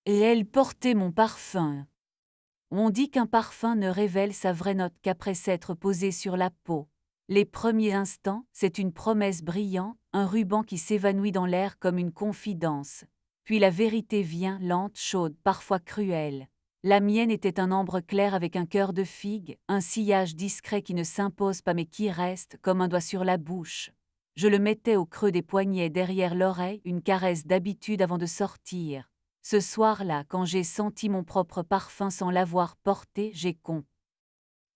Et elle portait mon parfum. On dit qu'un parfum ne révèle sa vraie note qu'après s'être posé sur la peau. Les premiers instants, c'est une promesse brillante, un ruban qui s'évanouit dans l'air comme une confidence. Puis la vérité vient, lente, chaude, parfois cruelle. La mienne était un ambre clair avec un cœur de figue, un sillage discret qui ne s'impose pas mais qui reste, comme un doigt sur la bouche. Je le mettais au creux des poignets derrière l'oreille, une caresse d'habitude avant de sortir. Ce soir-là, quand j'ai senti mon propre parfum sans l'avoir porté, j'ai compris.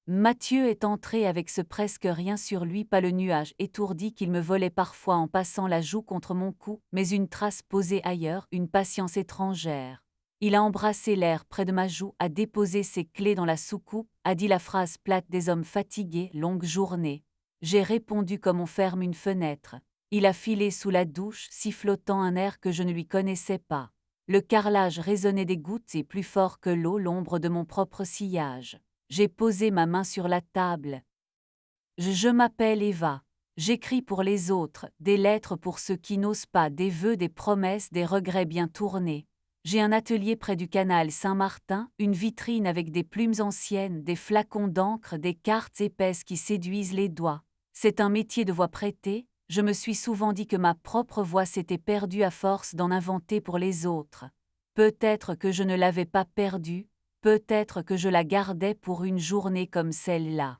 Mathieu est entré avec ce presque rien sur lui, pas le nuage étourdi qu'il me volait parfois en passant la joue contre mon cou, mais une trace posée ailleurs, une patience étrangère. Il a embrassé l'air près de ma joue, a déposé ses clés dans la soucoupe, a dit la phrase plate des hommes fatigués, longue journée. J'ai répondu comme on ferme une fenêtre. Il a filé sous la douche, sifflotant un air que je ne lui connaissais pas. Le carrelage résonnait des gouttes et plus fort que l'eau, l'ombre de mon propre sillage. J'ai posé ma main sur la table. Je m'appelle Eva. J'écris pour les autres, des lettres pour ceux qui n'osent pas, des vœux, des promesses, des regrets bien tournés. J'ai un atelier près du canal Saint-Martin, une vitrine avec des plumes anciennes, des flacons d'encre, des cartes épaisses qui séduisent les doigts. C'est un métier de voix prêtée. Je me suis souvent dit que ma propre voix s'était perdue à force d'en inventer pour les autres. Peut-être que je ne l'avais pas perdue, peut-être que je la gardais pour une journée comme celle-là.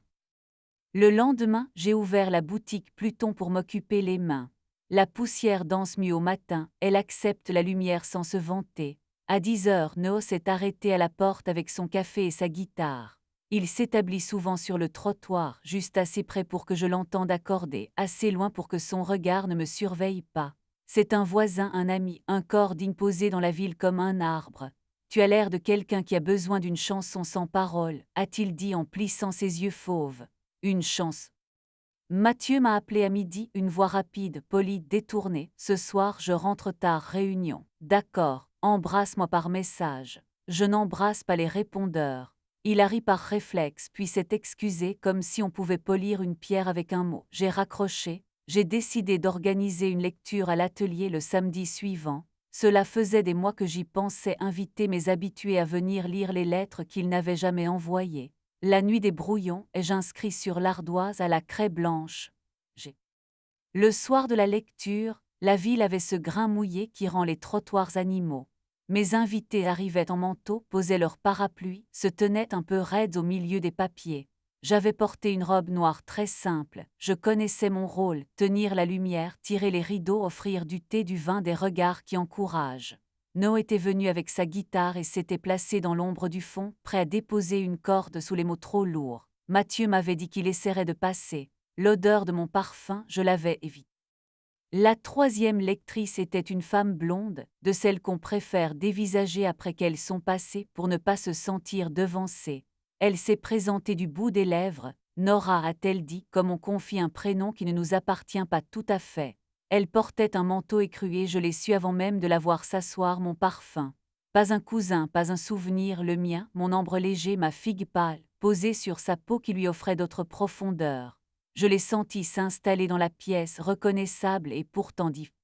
Le lendemain, j'ai ouvert la boutique Pluton pour m'occuper les mains. La poussière danse mieux au matin, elle accepte la lumière sans se vanter. À 10 heures, Noah s'est arrêté à la porte avec son café et sa guitare. Il s'établit souvent sur le trottoir, juste assez près pour que je l'entende accorder, assez loin pour que son regard ne me surveille pas. C'est un voisin, un ami, un corps digne posé dans la ville comme un arbre. Tu as l'air de quelqu'un qui a besoin d'une chanson sans parole, a-t-il dit en plissant ses yeux fauves. Une chance. Mathieu m'a appelé à midi, une voix rapide, polie, détournée. Ce soir, je rentre tard, réunion. D'accord, embrasse-moi par message. Je n'embrasse pas les répondeurs. Il a ri par réflexe, puis s'est excusé comme si on pouvait polir une pierre avec un mot. J'ai raccroché. J'ai décidé d'organiser une lecture à l'atelier le samedi suivant. Cela faisait des mois que j'y pensais, inviter mes habitués à venir lire les lettres qu'ils n'avaient jamais envoyées. La nuit des brouillons, ai-je inscrit sur l'ardoise à la craie blanche. Le soir de la lecture, la ville avait ce grain mouillé qui rend les trottoirs animaux. Mes invités arrivaient en manteau, posaient leur parapluie, se tenaient un peu raides au milieu des papiers. J'avais porté une robe noire très simple, je connaissais mon rôle, tenir la lumière, tirer les rideaux, offrir du thé, du vin, des regards qui encouragent. No était venu avec sa guitare et s'était placé dans l'ombre du fond, prêt à déposer une corde sous les mots trop lourds. Mathieu m'avait dit qu'il essaierait de passer. L'odeur de mon parfum, je l'avais évité. La troisième lectrice était une femme blonde, de celles qu'on préfère dévisager après qu'elles sont passées pour ne pas se sentir devancée. Elle s'est présentée du bout des lèvres. Nora, a-t-elle dit, comme on confie un prénom qui ne nous appartient pas tout à fait. Elle portait un manteau écru et je l'ai su avant même de la voir s'asseoir, mon parfum. Pas un cousin, pas un souvenir, le mien, mon ambre léger, ma figue pâle, posée sur sa peau qui lui offrait d'autres profondeurs. Je l'ai senti s'installer dans la pièce, reconnaissable et pourtant différente.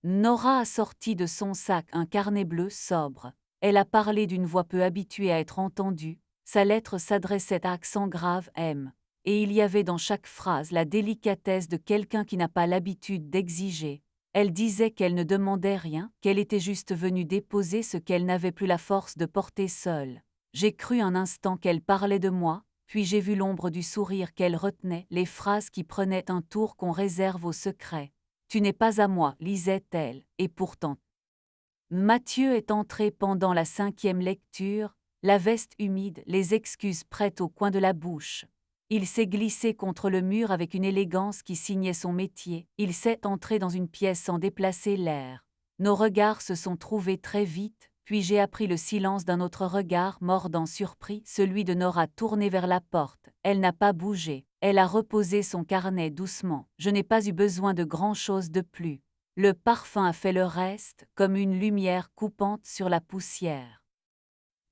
Nora a sorti de son sac un carnet bleu sobre. Elle a parlé d'une voix peu habituée à être entendue. Sa lettre s'adressait à accent grave M. Et il y avait dans chaque phrase la délicatesse de quelqu'un qui n'a pas l'habitude d'exiger. Elle disait qu'elle ne demandait rien, qu'elle était juste venue déposer ce qu'elle n'avait plus la force de porter seule. J'ai cru un instant qu'elle parlait de moi, puis j'ai vu l'ombre du sourire qu'elle retenait, les phrases qui prenaient un tour qu'on réserve au secret. Tu n'es pas à moi, lisait-elle, et pourtant. Mathieu est entré pendant la 5e lecture, la veste humide, les excuses prêtes au coin de la bouche. Il s'est glissé contre le mur avec une élégance qui signait son métier, il s'est entré dans une pièce sans déplacer l'air. Nos regards se sont trouvés très vite, puis j'ai appris le silence d'un autre regard mordant surpris, celui de Nora tourné vers la porte. Elle n'a pas bougé, elle a reposé son carnet doucement. Je n'ai pas eu besoin de grand-chose de plus. Le parfum a fait le reste, comme une lumière coupante sur la poussière.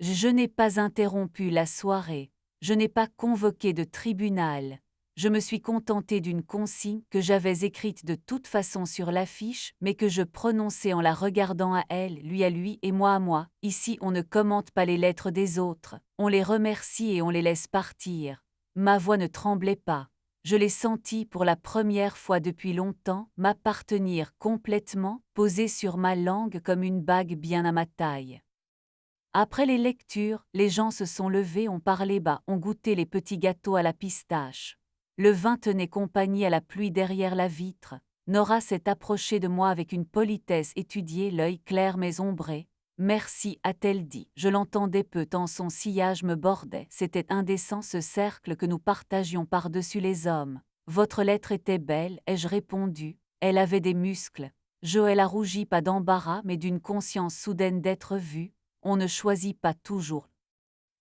Je n'ai pas interrompu la soirée, je n'ai pas convoqué de tribunal. Je me suis contentée d'une consigne que j'avais écrite de toute façon sur l'affiche, mais que je prononçais en la regardant à elle, lui à lui et moi à moi. Ici, on ne commente pas les lettres des autres, on les remercie et on les laisse partir. Ma voix ne tremblait pas. Je l'ai senti pour la première fois depuis longtemps m'appartenir complètement, posée sur ma langue comme une bague bien à ma taille. Après les lectures, les gens se sont levés, ont parlé bas, ont goûté les petits gâteaux à la pistache. Le vin tenait compagnie à la pluie derrière la vitre. Nora s'est approchée de moi avec une politesse étudiée, l'œil clair mais ombré. Merci, a-t-elle dit. Je l'entendais peu tant son sillage me bordait. C'était indécent ce cercle que nous partagions par-dessus les hommes. Votre lettre était belle, ai-je répondu. Elle avait des muscles. Joël a rougi, pas d'embarras, mais d'une conscience soudaine d'être vue. On ne choisit pas toujours.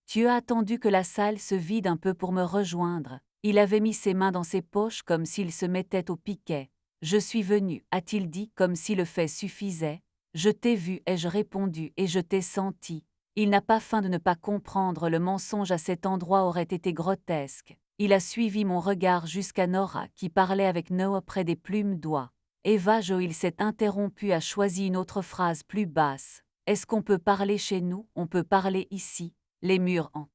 Dieu a attendu que la salle se vide un peu pour me rejoindre. Il avait mis ses mains dans ses poches comme s'il se mettait au piquet. Je suis venu, a-t-il dit, comme si le fait suffisait. Je t'ai vu, ai-je répondu, et je t'ai senti. Il n'a pas feint de ne pas comprendre, le mensonge à cet endroit aurait été grotesque. Il a suivi mon regard jusqu'à Nora, qui parlait avec Noah près des plumes d'oie. Eva il s'est interrompu, a choisi une autre phrase plus basse. Est-ce qu'on peut parler chez nous? On peut parler ici. Les murs en.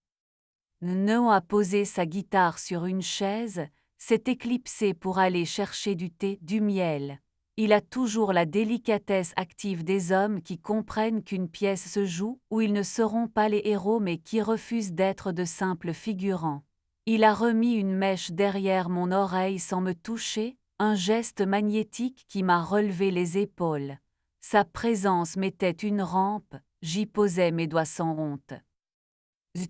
Noah a posé sa guitare sur une chaise, s'est éclipsé pour aller chercher du thé, du miel. Il a toujours la délicatesse active des hommes qui comprennent qu'une pièce se joue, où ils ne seront pas les héros mais qui refusent d'être de simples figurants. Il a remis une mèche derrière mon oreille sans me toucher, un geste magnétique qui m'a relevé les épaules. Sa présence mettait une rampe, j'y posais mes doigts sans honte.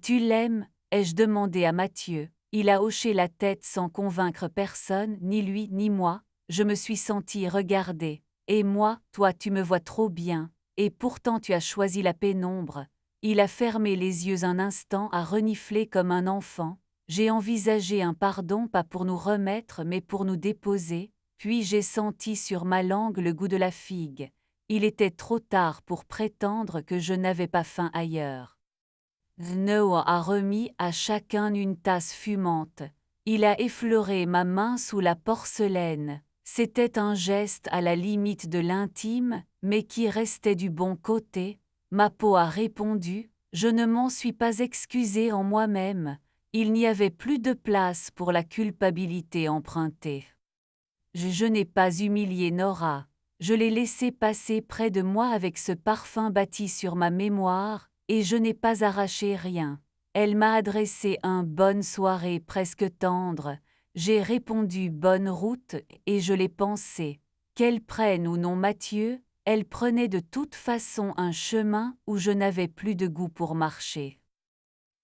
Tu l'aimes? Ai-je demandé à Mathieu. Il a hoché la tête sans convaincre personne, ni lui ni moi. Je me suis sentie regardée. Et moi, toi tu me vois trop bien, et pourtant tu as choisi la pénombre. Il a fermé les yeux un instant, a reniflé comme un enfant. J'ai envisagé un pardon pas pour nous remettre mais pour nous déposer, puis j'ai senti sur ma langue le goût de la figue. Il était trop tard pour prétendre que je n'avais pas faim ailleurs. Noah a remis à chacun une tasse fumante. Il a effleuré ma main sous la porcelaine. C'était un geste à la limite de l'intime, mais qui restait du bon côté. Ma peau a répondu, je ne m'en suis pas excusée en moi-même. Il n'y avait plus de place pour la culpabilité empruntée. Je n'ai pas humilié Nora. Je l'ai laissée passer près de moi avec ce parfum bâti sur ma mémoire, et je n'ai pas arraché rien. Elle m'a adressé un bonne soirée presque tendre. J'ai répondu bonne route et je l'ai pensé. Qu'elle prenne ou non Mathieu, elle prenait de toute façon un chemin où je n'avais plus de goût pour marcher.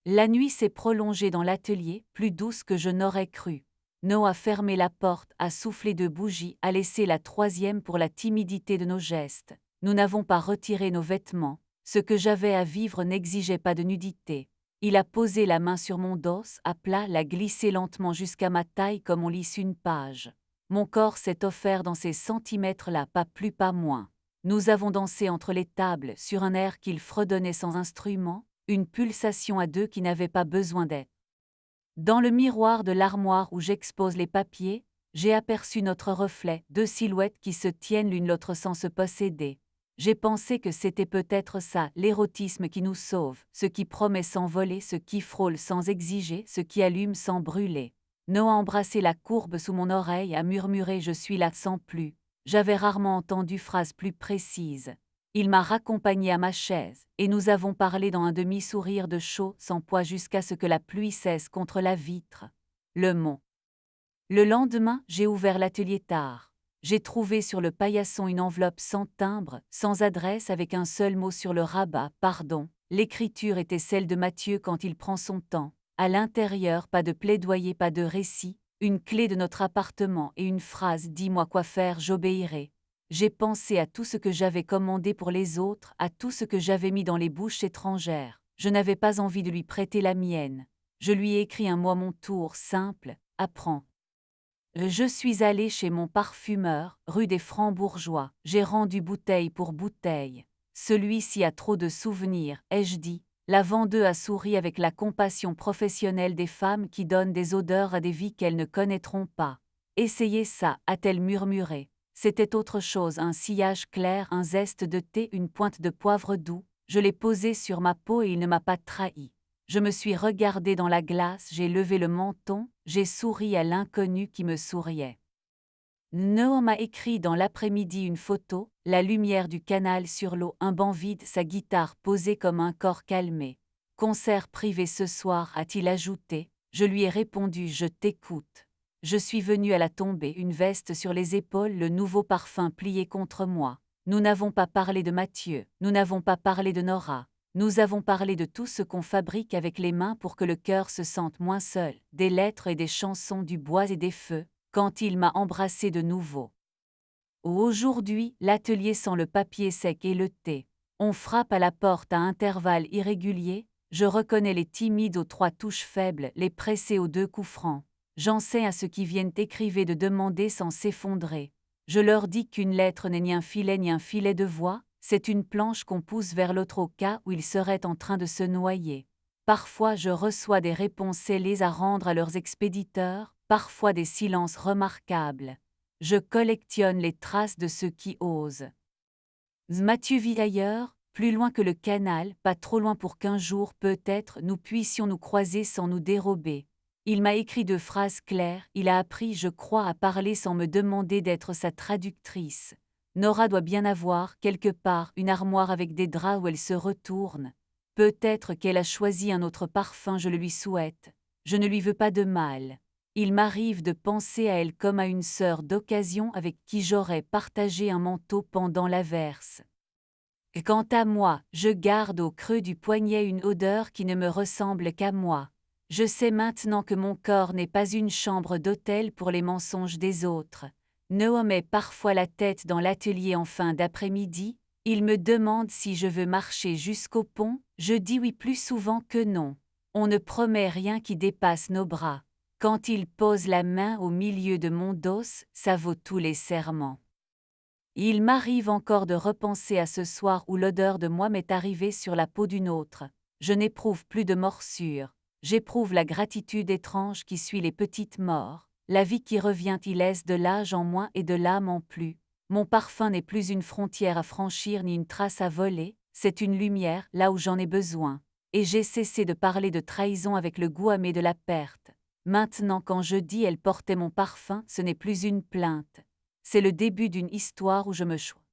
La nuit s'est prolongée dans l'atelier, plus douce que je n'aurais cru. Noah a fermé la porte, a soufflé de bougies, a laissé la troisième pour la timidité de nos gestes. Nous n'avons pas retiré nos vêtements. Ce que j'avais à vivre n'exigeait pas de nudité. Il a posé la main sur mon dos, à plat, l'a glissé lentement jusqu'à ma taille comme on lisse une page. Mon corps s'est offert dans ces centimètres-là, pas plus pas moins. Nous avons dansé entre les tables, sur un air qu'il fredonnait sans instrument, une pulsation à deux qui n'avait pas besoin d'être. Dans le miroir de l'armoire où j'expose les papiers, j'ai aperçu notre reflet, deux silhouettes qui se tiennent l'une l'autre sans se posséder. J'ai pensé que c'était peut-être ça, l'érotisme qui nous sauve, ce qui promet sans voler, ce qui frôle sans exiger, ce qui allume sans brûler. Noah a embrassé la courbe sous mon oreille, a murmuré « Je suis là sans plus ». J'avais rarement entendu phrase plus précise. Il m'a raccompagné à ma chaise, et nous avons parlé dans un demi-sourire de chaud sans poids jusqu'à ce que la pluie cesse contre la vitre. Le mont. Le lendemain, j'ai ouvert l'atelier tard. J'ai trouvé sur le paillasson une enveloppe sans timbre, sans adresse, avec un seul mot sur le rabat, pardon. L'écriture était celle de Mathieu quand il prend son temps. À l'intérieur, pas de plaidoyer, pas de récit, une clé de notre appartement et une phrase « Dis-moi quoi faire, j'obéirai ». J'ai pensé à tout ce que j'avais commandé pour les autres, à tout ce que j'avais mis dans les bouches étrangères. Je n'avais pas envie de lui prêter la mienne. Je lui ai écrit un mot à mon tour, simple, « Apprends ». Je suis allé chez mon parfumeur, rue des Francs-Bourgeois. J'ai rendu bouteille pour bouteille. Celui-ci a trop de souvenirs, ai-je dit. La vendeuse a souri avec la compassion professionnelle des femmes qui donnent des odeurs à des vies qu'elles ne connaîtront pas. Essayez ça, a-t-elle murmuré. C'était autre chose, un sillage clair, un zeste de thé, une pointe de poivre doux. Je l'ai posé sur ma peau et il ne m'a pas trahi. Je me suis regardé dans la glace, j'ai levé le menton, j'ai souri à l'inconnu qui me souriait. Noah m'a écrit dans l'après-midi une photo, la lumière du canal sur l'eau, un banc vide, sa guitare posée comme un corps calmé. Concert privé ce soir, a-t-il ajouté. Je lui ai répondu, je t'écoute. Je suis venu à la tombée, une veste sur les épaules, le nouveau parfum plié contre moi. Nous n'avons pas parlé de Mathieu, nous n'avons pas parlé de Nora. Nous avons parlé de tout ce qu'on fabrique avec les mains pour que le cœur se sente moins seul, des lettres et des chansons, du bois et des feux, quand il m'a embrassé de nouveau. Aujourd'hui, l'atelier sent le papier sec et le thé. On frappe à la porte à intervalles irréguliers, je reconnais les timides aux 3 touches faibles, les pressés aux 2 coups francs. J'enseigne à ceux qui viennent écrire de demander sans s'effondrer. Je leur dis qu'une lettre n'est ni un filet de voix, c'est une planche qu'on pousse vers l'autre au cas où ils seraient en train de se noyer. Parfois je reçois des réponses scellées à rendre à leurs expéditeurs, parfois des silences remarquables. Je collectionne les traces de ceux qui osent. Mathieu vit ailleurs, plus loin que le canal, pas trop loin pour qu'un jour, peut-être, nous puissions nous croiser sans nous dérober. Il m'a écrit 2 phrases claires, il a appris, je crois, à parler sans me demander d'être sa traductrice. Nora doit bien avoir, quelque part, une armoire avec des draps où elle se retourne. Peut-être qu'elle a choisi un autre parfum, je le lui souhaite. Je ne lui veux pas de mal. Il m'arrive de penser à elle comme à une sœur d'occasion avec qui j'aurais partagé un manteau pendant l'averse. Quant à moi, je garde au creux du poignet une odeur qui ne me ressemble qu'à moi. Je sais maintenant que mon corps n'est pas une chambre d'hôtel pour les mensonges des autres. Noah met parfois la tête dans l'atelier en fin d'après-midi, il me demande si je veux marcher jusqu'au pont, je dis oui plus souvent que non. On ne promet rien qui dépasse nos bras. Quand il pose la main au milieu de mon dos, ça vaut tous les serments. Il m'arrive encore de repenser à ce soir où l'odeur de moi m'est arrivée sur la peau d'une autre. Je n'éprouve plus de morsure. J'éprouve la gratitude étrange qui suit les petites morts. La vie qui revient y laisse de l'âge en moins et de l'âme en plus. Mon parfum n'est plus une frontière à franchir ni une trace à voler, c'est une lumière là où j'en ai besoin. Et j'ai cessé de parler de trahison avec le goût amer de la perte. Maintenant quand je dis elle portait mon parfum, ce n'est plus une plainte. C'est le début d'une histoire où je me choisis.